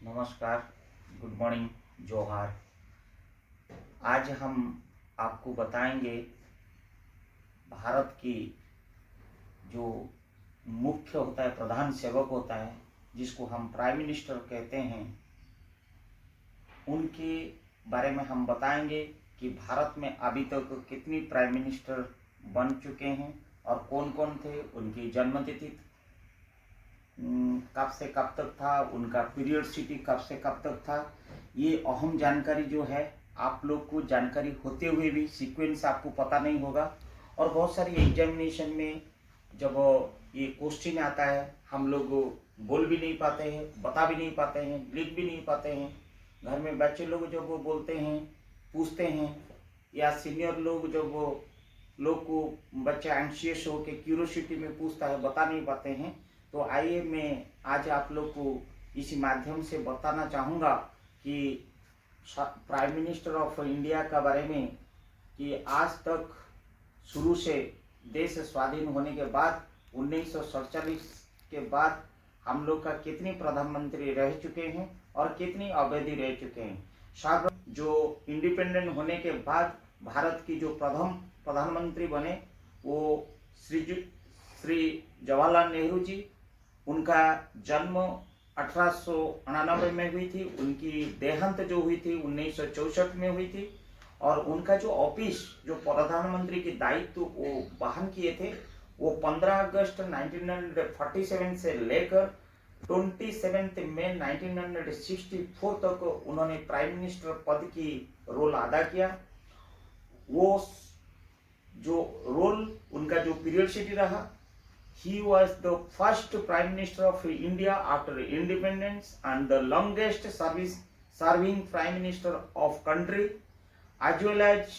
नमस्कार, good morning, जोहार। आज हम आपको बताएंगे भारत की जो मुख्य होता है, प्रधान सेवक होता है, जिसको हम प्राइम मिनिस्टर कहते हैं, उनके बारे में हम बताएंगे कि भारत में अभी तक कितनी प्राइम मिनिस्टर बन चुके हैं और कौन कौन थे, उनकी जन्मतिथि कब से कब तक था, उनका पीरियडसिटी कब से कब तक था। ये अहम जानकारी जो है, आप लोग को जानकारी होते हुए भी सीक्वेंस आपको पता नहीं होगा। और बहुत सारी एग्जामिनेशन में जब ये क्वेश्चन आता है, हम लोग बोल भी नहीं पाते हैं, बता भी नहीं पाते हैं, लिख भी नहीं पाते हैं। घर में बच्चे लोग जब वो बोलते हैं, पूछते हैं, या सीनियर लोग जब वो लोग को बच्चा एंशियस हो के क्यूरोसिटी में पूछता है, बता नहीं पाते हैं। तो आइए मैं आज आप लोग को इसी माध्यम से बताना चाहूँगा कि प्राइम मिनिस्टर ऑफ इंडिया का बारे में, कि आज तक शुरू से देश स्वाधीन होने के बाद 1947 के बाद हम लोग का कितने प्रधानमंत्री रह चुके हैं और कितनी अवधि रह चुके हैं। शायद जो इंडिपेंडेंट होने के बाद भारत की जो प्रथम प्रधानमंत्री बने वो श्री जवाहरलाल नेहरू जी। उनका जन्म 1899 में हुई थी, उनकी देहांत जो हुई थी 1964 में हुई थी। और उनका जो ऑफिस, जो प्रधानमंत्री के दायित्व वो वहन किए थे, वो 15 अगस्त 1947 से लेकर 27 मई 1964 तक उन्होंने प्राइम मिनिस्टर पद की रोल अदा किया। वो जो रोल, उनका जो पीरियडसिटी रहा, he was the first prime minister of India after independence and the longest serving prime minister of country, as well as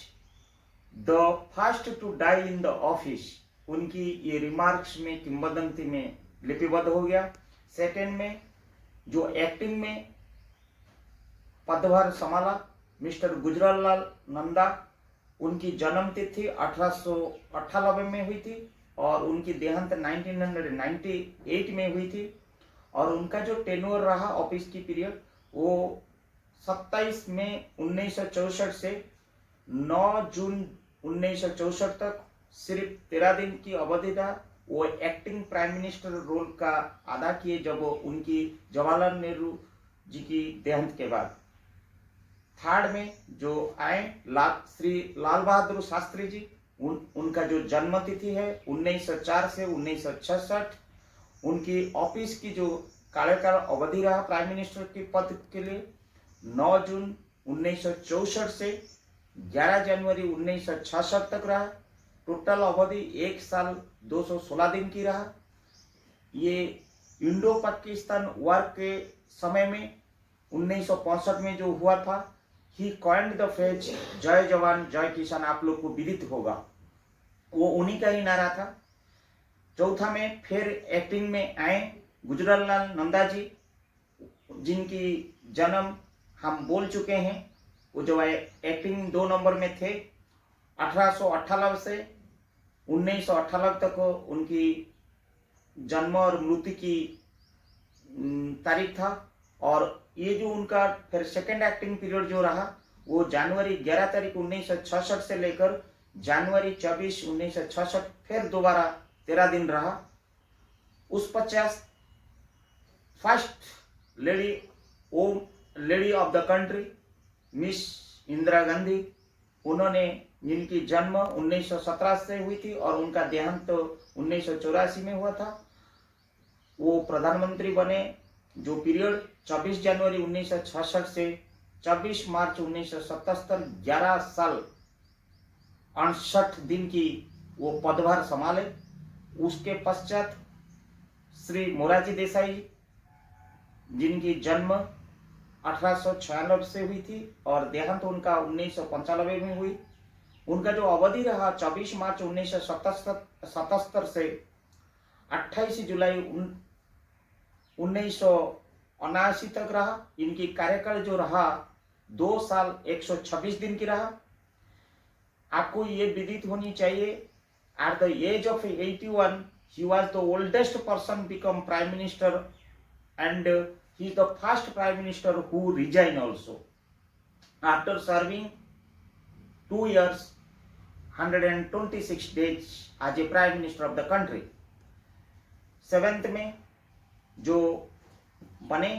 the first to die in the office। उनकी ये रिमार्क्स में, किंवदंती में लिपिबद्ध हो गया। सेकेंड में जो एक्टिंग में पदभार संभाला, मिस्टर गुजरालाल नंदा, उनकी जन्म तिथि 1898 में हुई थी और उनकी देहांत 1998 में हुई थी। और उनका जो टेन्योर रहा ऑफिस की पीरियड, वो 27 मई 1964 से 9 जून 1964 तक सिर्फ 13 दिन की अवधि था। वो एक्टिंग प्राइम मिनिस्टर रोल का अदा किए जब उनकी जवाहरलाल नेहरू जी की देहांत के बाद। थर्ड में जो आए श्री लाल बहादुर शास्त्री जी, उनका जो जन्म तिथि है 1904 से 1966। उनकी ऑफिस की जो कार्यकाल अवधि रहा प्राइम मिनिस्टर के पद के लिए 9 जून 1964 से 11 जनवरी 1966 तक रहा। टोटल अवधि 1 साल 216 दिन की रहा। ये इंडो पाकिस्तान वार के समय में 1965 में जो हुआ था, ही कॉइन्ड द फ्रेज जय जवान जय किसान, आप लोग को विदित होगा, वो उन्हीं का ही नारा था। चौथा में फिर एक्टिंग में आए गुजरालाल नंदा जी, जिनकी जन्म हम बोल चुके हैं। वो जो है एक्टिंग 2 नंबर में थे। 1898 से 1998 तक उनकी जन्म और मृत्यु की तारीख था। और ये जो उनका फिर सेकेंड एक्टिंग पीरियड जो रहा, वो जनवरी 11 तारीख 1966 से लेकर जनवरी 24 1966, फिर दोबारा 13 दिन रहा। उस 50 first lady of the country miss Indira Gandhi, उन्होंने, जिनकी जन्म 1917 से हुई थी और उनका देहांत 1984 में हुआ था, वो प्रधानमंत्री बने। जो पीरियड 24 जनवरी 1966 से 24 मार्च 1977, 11 साल 68 दिन की वो पदभार संभाले। उसके पश्चात श्री मोरारजी देसाई, जिनकी जन्म 1896 से हुई थी और देहांत उनका 1995 में हुई। उनका जो अवधि रहा 24 मार्च 1977 से 28 जुलाई 1979 तक रहा। इनकी कार्यकाल जो रहा 2 साल 126 दिन की रहा। आपको ये विदित होनी चाहिए, at the age of 81 he was the oldest person become prime minister and he is the first prime minister who resigned also after serving 2 years 126 days as a prime minister of the country. 7th में जो बने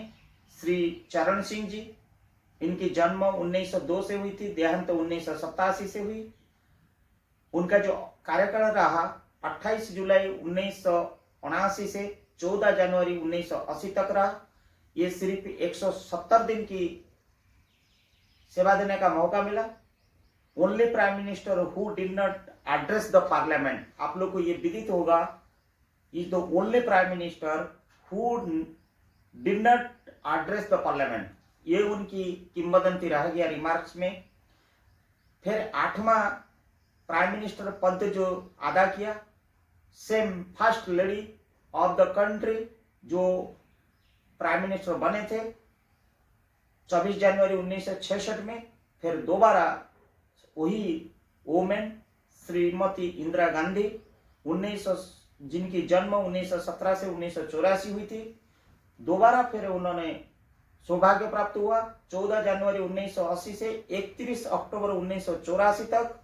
श्री चरण सिंह जी, इनकी जन्म 1902 से हुई थी, देहांत 1987 से हुई। उनका जो कार्यकाल रहा 28 जुलाई 1979 से 14 जनवरी 1980 तक रहा। ये सिर्फ 170 दिन की सेवा देने का मौका मिला। Only prime minister who did not address the parliament, आप लोग को ये विदित होगा, is the only prime minister who did not address the parliament. ये उनकी किंवदंती रह गया रिमार्क्स में। फिर 8वां प्राइम मिनिस्टर पद जो अदा किया, same first lady of the country जो प्राइम मिनिस्टर बने थे 24 जनवरी 1966 में। फिर दोबारा वही वोमेन श्रीमती इंदिरा गांधी 1900 जिनकी जन्म 1917 से 1984 हुई थी। दोबारा फिर उन्होंने सौभाग्य प्राप्त हुआ 14 जनवरी 1980 से 31 अक्टूबर 1984 तक।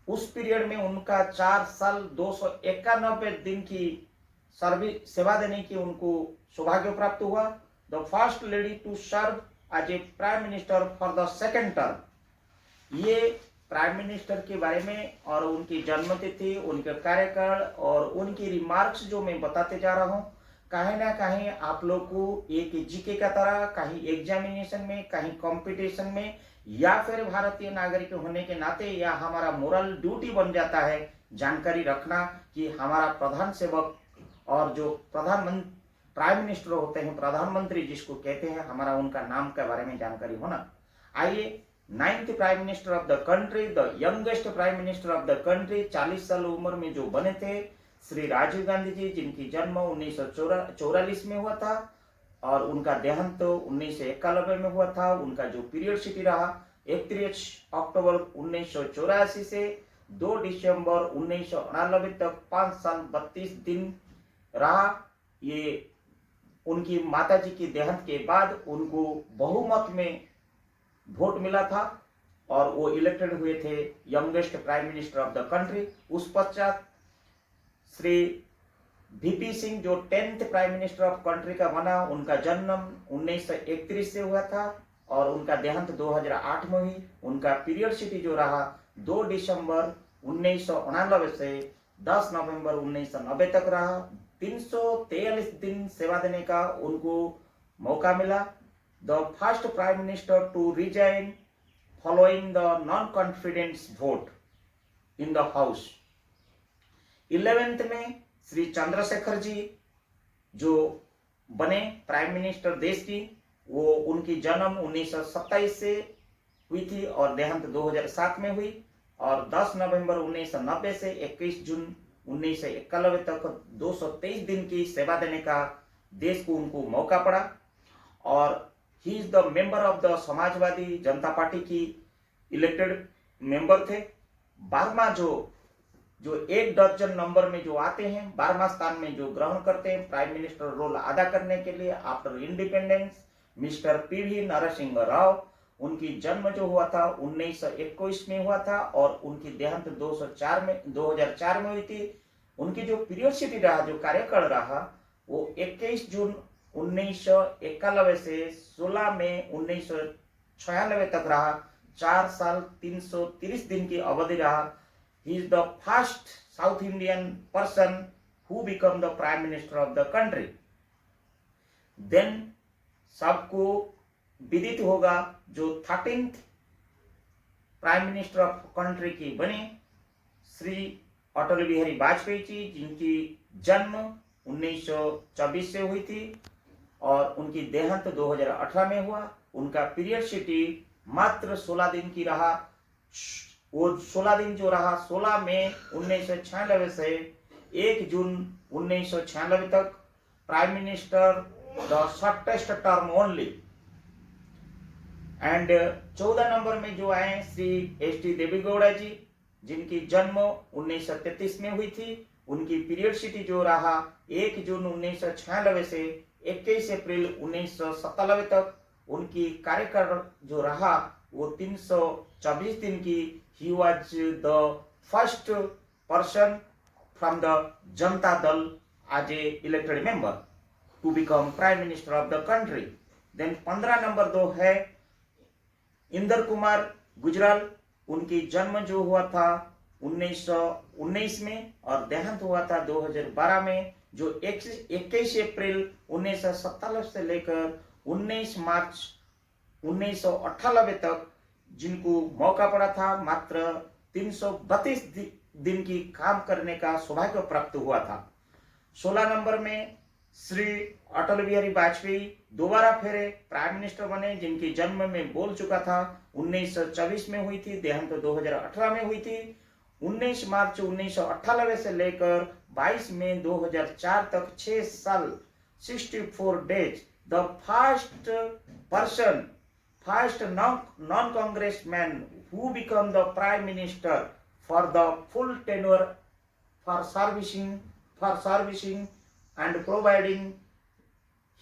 उस पीरियड में उनका 4 साल 291 दिन की सर्विस सेवा देने की उनको सौभाग्य प्राप्त हुआ। The first lady to serve as a prime minister for the second term. ये प्राइम मिनिस्टर के बारे में और उनकी जन्मतिथि, उनके कार्यकाल और उनकी रिमार्क्स जो मैं बताते जा रहा हूँ, कहीं ना कहीं आप लोग को एक जीके का तरह, कहीं एग्जामिनेशन में, कहीं कंपटीशन में, या फिर भारतीय नागरिक होने के नाते या हमारा मोरल ड्यूटी बन जाता है जानकारी रखना कि हमारा प्रधान सेवक और जो प्रधानमंत्री प्राइम मिनिस्टर होते हैं, प्रधानमंत्री जिसको कहते हैं, हमारा उनका नाम के बारे में जानकारी होना। आइए, 9th prime minister of the country, the youngest prime minister of the country, 40 साल उम्र में जो बने थे, श्री राजीव गांधी जी, जिनकी जन्म 1944 में हुआ था और उनका देहांत 1991 में हुआ था। उनका जो पीरियड सिटी रहा 31 अक्टूबर 1984 से 2 दिसंबर 1989 तक 5 साल 32 दिन रहा। ये उनकी माता जी की देहांत के बाद उनको बहुमत में वोट मिला था और वो इलेक्टेड हुए थे youngest prime minister of the country. उस पश्चात श्री वीपी सिंह जो 10th prime minister of country का बना, उनका जन्म 1931 से हुआ था और उनका देहांत 2008 में हुई। उनका पीरियड सिटी जो रहा 2 दिसंबर 1989 से 10 नवंबर 1990 तक रहा। 343 दिन सेवा देने का उनको मौका मिला। The first prime minister to resign following the non confidence vote in the house. 11th में श्री चंद्रशेखर जी जो बने प्राइम मिनिस्टर देश की, वो उनकी जन्म 1927 से हुई थी और देहांत 2007 में हुई और 10 नवंबर 1990 से 21 जून 1991 तक 223 दिन की सेवा देने का देश को उनको मौका पड़ा। और he is the member of the Samajwadi Janata party की इलेक्टेड मेंबर थे। 12वां जो 1 दर्जन नंबर में जो आते हैं, 12वां स्थान में जो ग्रहण करते हैं प्राइम मिनिस्टर रोल अदा करने के लिए after independence, mister PV Narasimha Rao. उनकी जन्म जो हुआ था 1921 में हुआ था और उनकी देहांत 2004 में हुई थी। उनकी जो पीरियड सिटी रहा, जो कार्यकाल रहा, वो 21 जून 1991 से 16 मई 1996 तक रहा। 4 साल 330 दिन की अवधि रहा। He is the first South Indian person who become the Prime Minister of the country. Then सबको विदित होगा जो 13th prime minister of country की बने श्री अटल बिहारी वाजपेयी जी, जिनकी जन्म 1924 से हुई थी और उनकी देहांत 2018 में हुआ। उनका पीरियड सिटी मात्र 16 दिन की रहा। वो 16 दिन जो रहा 16 मई 1996 से 1 जून 1996 तक prime minister, the shortest term only. And 14 number में जो आए श्री एस.टी. देवेगौड़ा जी, जिनकी जन्म 1933 में हुई थी। उनकी पीरियड सिटी जो रहा 1 जून 1996 से 21 अप्रैल 1997 तक उनकी कार्यकाल जो रहा वो 324 दिन की। He was the first person from the Janata Dal as a elected member to become prime minister of the country. Then 15 number 2 है इंदर कुमार गुजराल। उनकी जन्म जो हुआ था 1919 में और देहांत हुआ था 2012 में, जो 21 अप्रैल 1997 से लेकर 19 मार्च 1998 तक जिनको मौका पड़ा था मात्र 332 दिन की काम करने का सौभाग्य प्राप्त हुआ था। 16 नंबर में श्री अटल बिहारी वाजपेयी दोबारा फिर प्राइम मिनिस्टर बने, जिनकी जन्म में बोल चुका था 1924 में हुई थी, देहांत 2018 में हुई थी। 19 मार्च 1998 से लेकर 22 मई 2004 तक 6 साल 64 days the first person, first non congressman who become the prime minister for the full tenure for servicing and providing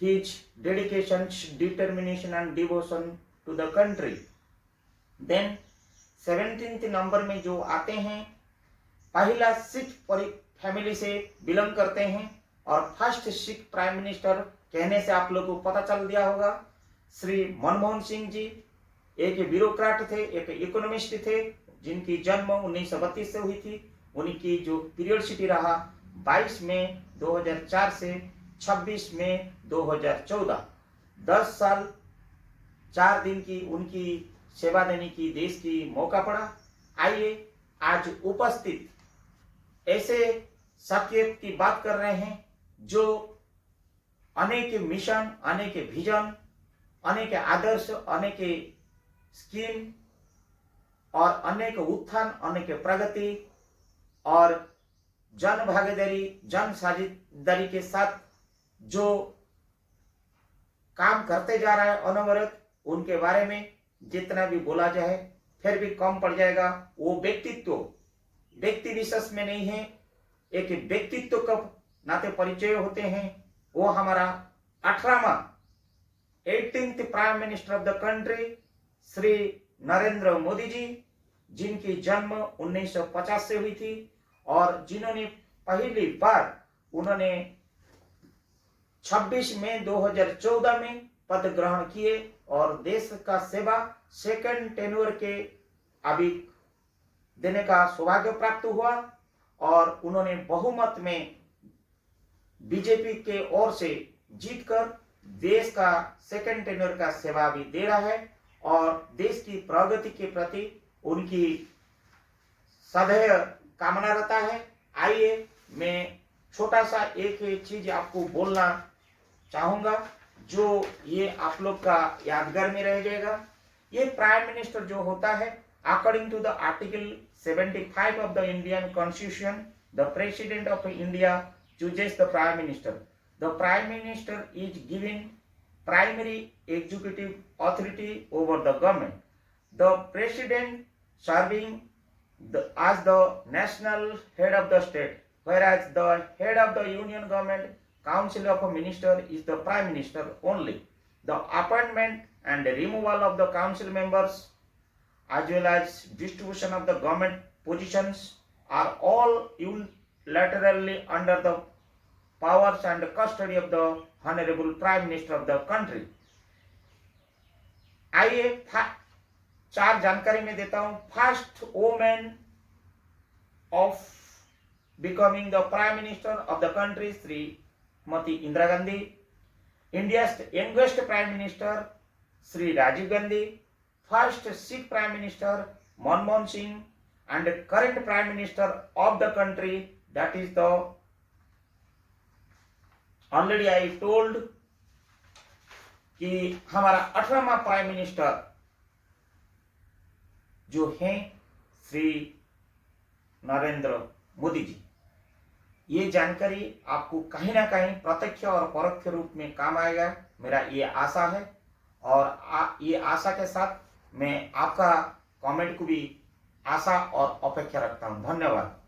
his dedication, determination and devotion to the country. Then 17th number में जो आते हैं, पहला Sikh family से belong करते हैं और first Sikh prime minister कहने से आप लोगों को पता चल दिया होगा, श्री मनमोहन सिंह जी एक ब्यूरोक्रेट थे, एक इकोनॉमिस्ट थे, जिनकी जन्म 1932 से हुई थी। उनकी जो पीरियडसिटी रहा 22 मई 2004 से 26 मई 2014, 10 साल 4 दिन की उनकी सेवा देने की देश की मौका पड़ा। आइए आज उपस्थित ऐसे शख्सियत की बात कर रहे हैं जो अनेक मिशन, अनेक विजन, अनेक आदर्श, अनेक स्कीम और अनेक उत्थान, अनेक प्रगति और जन भागीदारी, जन साझेदारी के साथ जो काम करते जा रहा है अनवरत, उनके बारे में जितना भी बोला जाए फिर भी कम पड़ जाएगा। वो व्यक्तित्व व्यक्ति विशेष में नहीं है, एक व्यक्तित्व का नाते परिचय होते हैं। वो हमारा 18th prime minister of the country Shri Narendra Modi ji, जिनकी जन्म 1950 से हुई थी और जिन्होंने पहली बार उन्होंने 26 मई 2014 में पद ग्रहण किए और देश का सेवा सेकंड टेन्योर के अभी देने का सौभाग्य प्राप्त हुआ और उन्होंने बहुमत में बीजेपी के ओर से जीतकर देश का सेकंड टेन्योर का सेवा भी दे रहा है और देश की प्रगति के प्रति उनकी सदैव कामना रहता है। आइए मैं छोटा सा एक चीज आपको बोलना चाहूंगा जो ये आप लोग का यादगार में रह जाएगा। ये प्राइम मिनिस्टर जो होता है, according to the article 75 of the Indian constitution, the president of India chooses the prime minister. The prime minister is given primary executive authority over the government. The president serving as the national head of the state, whereas the head of the union government council of a minister is the prime minister only. The appointment and removal of the council members as well as distribution of the government positions are all unilaterally under the powers and custody of the Honorable Prime Minister of the country. आइए 4 जानकारी में देता हूं। First women of becoming the prime minister of the country Shrimati Indira Gandhi. India youngest prime minister Shri Rajiv Gandhi. First Sikh prime minister Manmohan Singh and current prime minister of the country that is the already I told कि हमारा 18वां prime minister जो हैं श्री नरेंद्र मोदी जी। ये जानकारी आपको कहीं ना कहीं प्रत्यक्ष और परोक्ष रूप में काम आएगा, मेरा ये आशा है। और ये आशा के साथ मैं आपका कमेंट को भी आशा और अपेक्षा रखता हूं। धन्यवाद।